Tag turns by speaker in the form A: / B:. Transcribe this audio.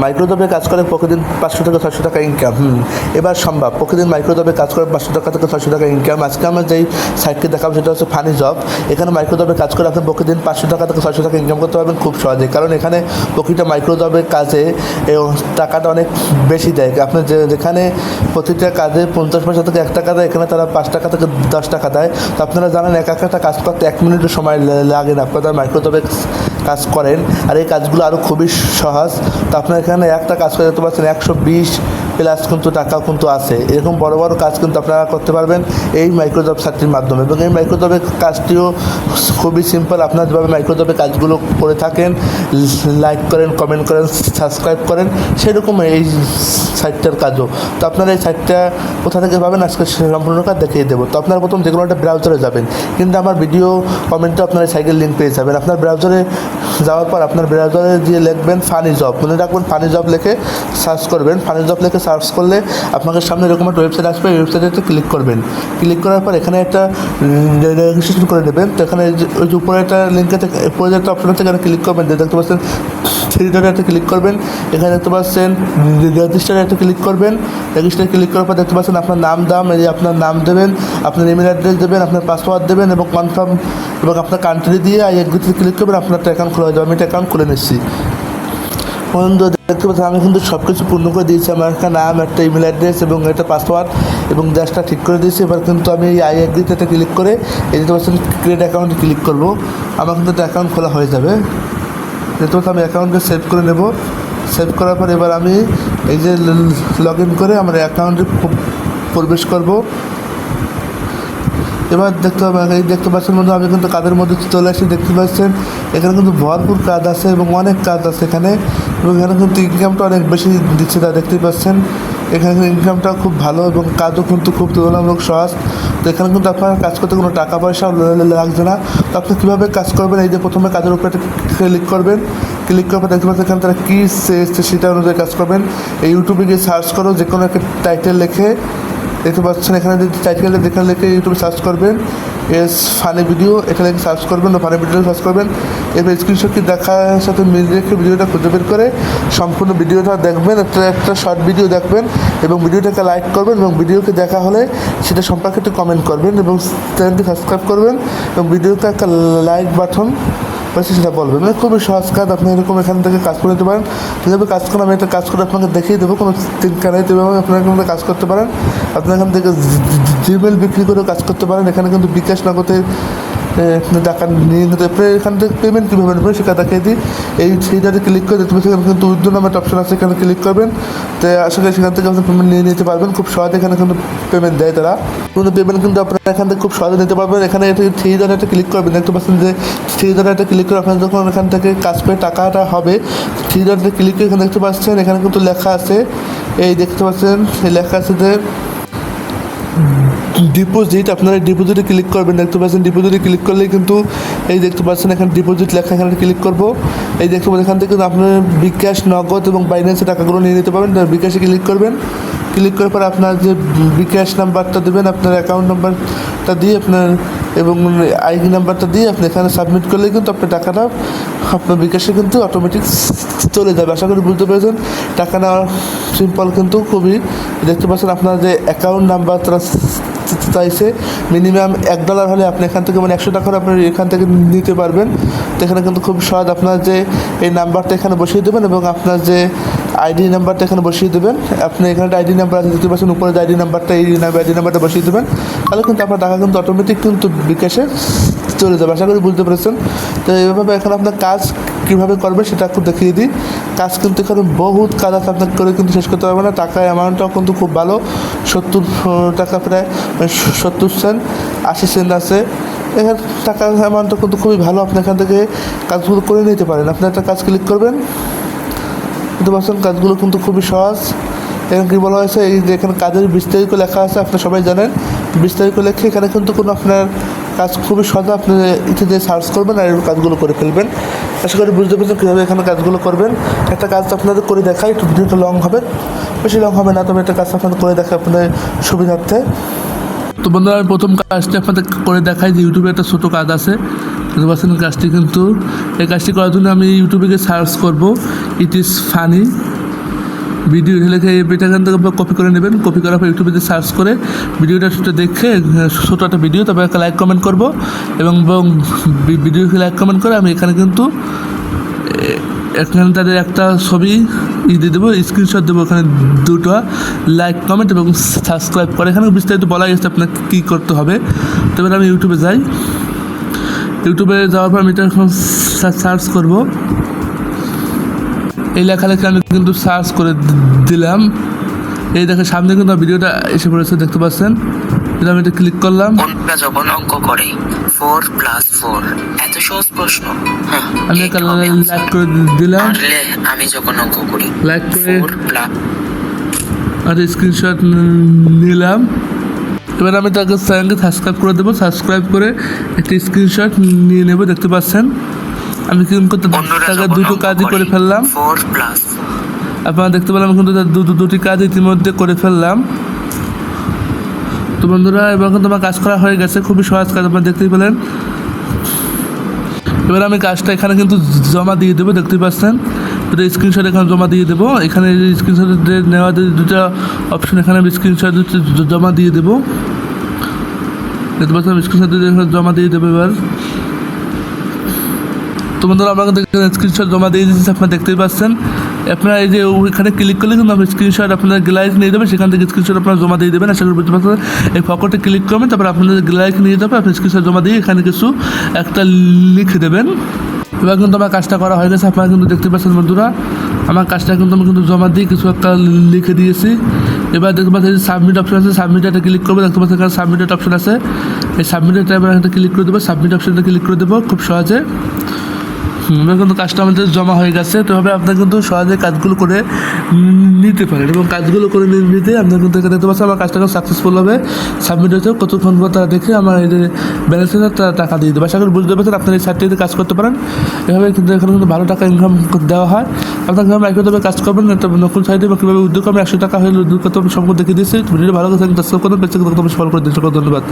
A: মাইক্রোজবে কাজ করে প্রতিদিন 500 থেকে 600 টাকা ইনকাম। এবার সম্ভব প্রতিদিন মাইক্রোজবে কাজ করে 500 টাকা থেকে 600 টাকা ইনকাম। আজকে আমরা যেই সাইটটি দেখাবো সেটা হচ্ছে ফানি জব। এখানে মাইক্রোজবে কাজ করে আপনি প্রতিদিন 500 টাকা থেকে 600 টাকা ইনকাম করতে পারবেন খুব সহজে, কারণ এখানে প্রতিটা মাইক্রোজবের কাজে টাকাটা অনেক বেশি দেয়। আপনি যেখানে প্রতিটা কাজে 50 পয়সা থেকে 1 টাকা দেয়, এখানে তারা 5 টাকা থেকে 10 টাকা দেয়। তো আপনারা জানেন একটা কাজ করতে 1 মিনিটও সময় লাগে না। আপনারা মাইক্রোজবে কাজ করেন আর এই কাজগুলো আরও খুবই সহজ। তো আপনার এখানে একটা কাজ করে দেখতে পাচ্ছেন 120 প্লাস কিন্তু টাকাও কিন্তু আছে। এরকম বড় বড় কাজ কিন্তু আপনারা করতে পারবেন এই মাইক্রোজব সাইটটির মাধ্যমে। এবং এই মাইক্রোজবের কাজটিও খুবই সিম্পল। আপনারা যেভাবে মাইক্রোজবে কাজগুলো করে থাকেন, লাইক করেন, কমেন্ট করেন, সাবস্ক্রাইব করেন, সেরকম এই সাইটটার কাজও। তো আপনারা এই সাইটটা কোথা থেকে পাবেন আজকে সম্পূর্ণ কাজ দেখিয়ে দেবো। তো আপনারা প্রথম যে কোনো একটা ব্রাউজারে যাবেন, কিন্তু আমার ভিডিও কমেন্টে আপনার এই সাইটের লিঙ্ক পেয়ে যাবেন। আপনার ব্রাউজারে যাওয়ার পর আপনার ব্রাউজারে দিয়ে লিখবেন ফানি জব, মনে রাখবেন ফানি জব লিখে সার্চ করবেন। ফানি জব লিখে সার্চ করলে আপনাদের সামনে এরকম একটা ওয়েবসাইট আসবে। এই ওয়েবসাইটে ক্লিক করবেন। ক্লিক করার পর এখানে একটা রেজিস্ট্রেশন করে নেবেন। তো এখানে ওই যে উপরে একটা লিঙ্কে উপরে একটা অপশন আছে, এখানে ক্লিক করবেন। দেখতে পাচ্ছেন থ্রি ডটে একটা ক্লিক করবেন। এখানে দেখতে পাচ্ছেন রেজিস্টারে একটা ক্লিক করবেন। রেজিস্টারে ক্লিক করার পর দেখতে পাচ্ছেন আপনার নাম এই আপনার নাম দেবেন, আপনার ইমেল অ্যাড্রেস দেবেন, আপনার পাসওয়ার্ড দেবেন এবং কনফার্ম এবং আপনার কান্ট্রি দিয়ে আই এগ্রিতে ক্লিক করবেন। আপনার একটা অ্যাকাউন্ট খোলা হয়ে যাবে। আমি একটা অ্যাকাউন্ট খুলে নিচ্ছি। বন্ধু দেখতে পাচ্ছেন আমি কিন্তু সব কিছু পূর্ণ করে দিয়েছি। আমার একটা নাম, একটা ইমেল অ্যাড্রেস এবং একটা পাসওয়ার্ড এবং গ্যাসটা ঠিক করে দিয়েছি। এবার কিন্তু আমি এই আই এগ্রিতে ক্লিক করে এই দেখতে পাচ্ছেন ক্রিয়েট অ্যাকাউন্টে ক্লিক করবো। আমার কিন্তু একটা অ্যাকাউন্ট খোলা হয়ে যাবে। দেখতে পাচ্ছি আমি অ্যাকাউন্টে সেভ করে নেব। সেভ করার পর এবার আমি এই যে লগ ইন করে আমার অ্যাকাউন্টে প্রবেশ করব। এবার দেখতে পাচ্ছেন বন্ধু আমি কিন্তু কাজের মধ্যে চলে আসছি। দেখতে পাচ্ছেন এখানে কিন্তু ভরপুর কাজ আছে এবং অনেক কাজ আছে এখানে, এবং এখানে কিন্তু ইনকামটা অনেক বেশি দিচ্ছে। তা দেখতেই পাচ্ছেন এখানে ইনকামটা খুব ভালো এবং কাজও কিন্তু খুব তুলনামূলক সহজ। তো এখানে কিন্তু আপনার কাজ করতে কোনো টাকা পয়সাও লাগছে না। তো আপনি কীভাবে কাজ করবেন, এই যে প্রথমে কাজের উপরে ক্লিক করবেন। ক্লিক করার পর দেখতে পাচ্ছেন এখানে তারা কী সেটা অনুযায়ী কাজ করবেন। এই ইউটিউবে গিয়ে সার্চ করো, যে কোনো একটা টাইটেল লিখে দেখতে পাচ্ছেন এখানে যদি টাইটেলটা যেখানে লিখে ইউটিউবে সার্চ করবেন এস ফানি ভিডিও, এখানে সার্চ করবেন বা ফানি ভিডিও সার্চ করবেন। এবার স্ক্রিনশটটি দেখার সাথে মিল রেখে ভিডিওটা খুঁজে বের করে সম্পূর্ণ ভিডিওটা দেখবেন। একটা শর্ট ভিডিও দেখবেন এবং ভিডিওটাকে লাইক করবেন এবং ভিডিওকে দেখা হলে সেটা সম্পর্কে একটু কমেন্ট করবেন এবং চ্যানেলটি সাবস্ক্রাইব করবেন এবং ভিডিওতে একটা লাইক বাটন সেটা বলবেন। মানে খুবই সহজ কাজ। আপনি এরকম এখান থেকে কাজ করে নিতে পারেন। যেভাবে কাজ করেন আমি একটা কাজ করে আপনাকে দেখিয়ে দেবো, কোনো চিন্তা নেই। তেভাবে আপনারা এখান থেকে কাজ করতে পারেন। আপনি এখান থেকে জিমেল বিক্রি করেও কাজ করতে পারেন। এখানে কিন্তু বিকাশ নগদে টাকা নিয়ে নিতে পারে। এখান থেকে পেমেন্ট কীভাবে নেবেন সেটা দেখিয়ে দিই। এই সেইটাতে ক্লিক করে দেখতে পাচ্ছি এখানে কিন্তু উইথড্র নামে একটা অপশন আছে, এখানে ক্লিক করবেন। তো আসলে সেখান থেকে আপনি পেমেন্ট নিয়ে নিতে পারবেন খুব সহজে। এখানে কিন্তু পেমেন্ট দেয় তারা, কিন্তু পেমেন্ট কিন্তু আপনারা এখান থেকে খুব সহজে নিতে পারবেন। এখানে থ্রি ডটে একটা ক্লিক করবেন। দেখতে পাচ্ছেন যে থ্রি ডটে একটা ক্লিক করে আপনার যখন এখান থেকে কাজ করে টাকাটা হবে, থ্রি ডটে ক্লিক করে এখানে দেখতে পাচ্ছেন এখানে কিন্তু লেখা আছে, এই দেখতে পাচ্ছেন এই লেখা আছে যে ডিপোজিট। আপনারা ডিপোজিটে ক্লিক করবেন। দেখতে পাচ্ছেন ডিপোজিটে ক্লিক করলেই কিন্তু এই দেখতে পাচ্ছেন এখানে ডিপোজিট লেখা, এখানে ক্লিক করব। এই দেখতে পাচ্ছেন এখান থেকে আপনার বিকাশ, নগদ এবং বাইন্যান্সে টাকাগুলো নিয়ে নিতে পারবেন। বিকাশে ক্লিক করবেন। ক্লিক করার পর আপনার যে বিকাশ নাম্বারটা দেবেন, আপনার অ্যাকাউন্ট নাম্বারটা দিয়ে আপনার এবং আইডি নাম্বারটা দিয়ে আপনি এখানে সাবমিট করলেই কিন্তু আপনার টাকাটা আপনার বিকাশে কিন্তু অটোমেটিক চলে যাবে। আশা করি বুঝতে পেরেছেন। টাকা নেওয়া সিম্পল কিন্তু খুবই। দেখতে পাচ্ছেন আপনার যে অ্যাকাউন্ট নাম্বার তারা চাইছে মিনিমাম $1 হলে আপনি এখান থেকে মানে 100 টাকা আপনি এখান থেকে নিতে পারবেন। তো এখানে কিন্তু খুব সহজ। আপনার যে এই নাম্বারটা এখানে বসিয়ে দেবেন এবং আপনার যে আইডি নাম্বারটা এখানে বসিয়ে দেবেন। আপনি এখানে আইডি নাম্বার আছে দেখতে পাচ্ছেন উপরে আইডি নাম্বারটা, এই আইডি নাম্বারটা বসিয়ে দেবেন। তাহলে কিন্তু আপনার টাকা কিন্তু অটোমেটিক কিন্তু বিকাশে চলে যাবে। আশা করি বুঝতে পেরেছেন। তো এইভাবে এখন আপনার কাজ কীভাবে করবে সেটা একটু দেখিয়ে দিই। কাজ কিন্তু এখানে বহুত কাজ আছে, আপনার করে কিন্তু শেষ করতে পারবে না। টাকার অ্যামাউন্টটাও কিন্তু খুব ভালো, 70 টাকা প্রায় 70 সেন্ট 80 সেন্ট আছে। এখানে টাকার অ্যামাউন্টটা কিন্তু খুবই ভালো। আপনি এখান থেকে কাজগুলো করে নিতে পারেন। আপনি একটা কাজ ক্লিক করবেন, বুঝতে পারছেন কাজগুলো কিন্তু খুবই সহজ। এখানে কী বলা হয়েছে, এই যে এখানে কাজের বিস্তারিত লেখা আছে, আপনি সবাই জানেন। বিস্তারিত লেখে এখানে কিন্তু কোনো আপনার কাজ খুবই সহজ। আপনি ইচ্ছে দিয়ে সার্চ করবেন আর কাজগুলো করে ফেলবেন। আশা করি বুঝতে পারছেন কীভাবে এখানে কাজগুলো করবেন। একটা কাজ আপনাদের করে দেখাই, একটু ভিডিওটা লং হবে, বেশি লং হবে না, তবে একটা কাজ আপনাদের করে দেখা আপনাদের সুবিধার্থে। তো বন্ধুরা আমি প্রথম কাজটি আপনাদের করে দেখাই যে ইউটিউবে একটা ছোটো কাজ আছে। বুঝতে পারছেন কাজটি কিন্তু এই কাজটি করার জন্য আমি ইউটিউবে গিয়ে সার্চ করবো ইট ইজ ফানি ভিডিও লিখে এটা এখান থেকে কপি করে নেবেন। কপি করার পর ইউটিউবে সার্চ করে ভিডিওটা দেখে ছোটো একটা ভিডিও, তারপর একটা লাইক কমেন্ট করবো এবং ভিডিওকে লাইক কমেন্ট করে আমি এখানে কিন্তু এখানে তাদের একটা ছবি দিয়ে দেবো, স্ক্রিনশট দেবো, এখানে দুটো লাইক কমেন্ট এবং সাবস্ক্রাইব করে। এখানে বিস্তারিত বলা গেছে আপনাকে কী করতে হবে। তো এবার আমি ইউটিউবে যাই। ইউটিউবে যাওয়ার পর আমি এটা এখন সার্চ করবো। এই লেখালেখি আমি কিন্তু সার্চ করে দিলাম। এই দেখে সামনে কিন্তু ভিডিওটা এসে পড়েছে, দেখতে পাচ্ছেন। আমি এটা ক্লিক করলাম।
B: কোনটা যখন অঙ্ক করে 4 + 4 এত সহজ প্রশ্ন,
A: আমি একটা লাইক করে দিলাম।
B: আমি যখন অঙ্ক করি
A: লাইক করে
B: 4
A: আর স্ক্রিনশট নিলাম। এবার আমি তাকে চ্যানেলকে সাবস্ক্রাইব করে দেবো। সাবস্ক্রাইব করে একটা স্ক্রিনশট নিয়ে নেব, দেখতে পাচ্ছেন। আমি কিন্তু তাকে দুটো কাজই করে ফেললাম।
B: 4 +
A: আপনারা দেখতে পেলাম কিন্তু দুটি কাজ ইতিমধ্যে করে ফেললাম। তো বন্ধুরা, এবার কিন্তু আমার কাজ করা হয়ে গেছে, খুবই সহজ কাজ, আপনারা দেখতেই পেলেন। এবার আমি কাজটা এখানে কিন্তু জমা দিয়ে দেবো, দেখতেই পাচ্ছেন। দুটো স্ক্রিনশট এখানে জমা দিয়ে দেবো। এখানে স্ক্রিনশট নেওয়া দুটো অপশন, এখানে আমি স্ক্রিনশট জমা দিয়ে দেবো, দেখতে পাচ্ছেন। স্ক্রিনশট জমা দিয়ে দেবো এবার। তো বন্ধুরা, আমরা কিন্তু স্ক্রিনশট জমা দিয়ে দিচ্ছি, আপনারা দেখতেই পাচ্ছেন। আপনারা এই যে ওইখানে ক্লিক করলে কিন্তু আপনি স্ক্রিনশট আপনার গ্যালারি নিয়ে যাবেন, সেখান থেকে স্ক্রিনশট আপনারা জমা দিয়ে দেবেন। আশা করি বুঝতে পারছেন। এই ফটোতে ক্লিক করবেন, তারপর আপনাদের গ্যালারি নিয়ে যাবে, আপনি স্ক্রিনশট জমা দিয়ে এখানে কিছু একটা লিখে দেবেন। এবার কিন্তু আমার কাজটা করা হয়ে গেছে, আপনারা কিন্তু দেখতে পাচ্ছেন বন্ধুরা। আমার কাজটা কিন্তু আমি কিন্তু জমা দিয়ে কিছু একটা লিখে দিয়েছি। এবার দেখতে পাচ্ছেন যে সাবমিট অপশন আছে, সাবমিটটা ক্লিক করবো, দেখতে পাচ্ছেন এখানে সাবমিটেড অপশন আছে। এই সাবমিটেড এবার এখানে ক্লিক করে দেবো, সাবমিট অপশনটা ক্লিক করে দেবো খুব সহজে। এবার কিন্তু কাজটা আমাদের জমা হয়ে গেছে। তো হবে আপনারা কিন্তু সহজে কাজগুলো করে নিতে পারেন এবং কাজগুলো করে নিতে আপনারা কিন্তু এখানে দেখতে পাচ্ছেন আমার কাজটা সাকসেসফুল হবে সাবমিট হয়েছে। কতক্ষণ পর তারা দেখে আমার এই যে ব্যালেন্সে তারা টাকা দিয়ে দেবে। আশা করি বুঝতে পারছেন। আপনারা এই সাইটটিতে কাজ করতে পারেন, এভাবে কিন্তু এখানে কিন্তু ভালো টাকা ইনকাম দেওয়া হয়। আপনারা কীভাবে মাইক্রোদবে কাজ করবেন, একটা নতুন সাইটে বা কীভাবে উদ্যোগ করবেন, 100 টাকা হলে উদ্যোগ করতে আমি সম্পূর্ণ দেখিয়ে দিয়েছি। ভিডিওটা ভালো করে সাবস্ক্রাইব করুন, পেজটাকে ফলো করে দিন। ধন্যবাদ।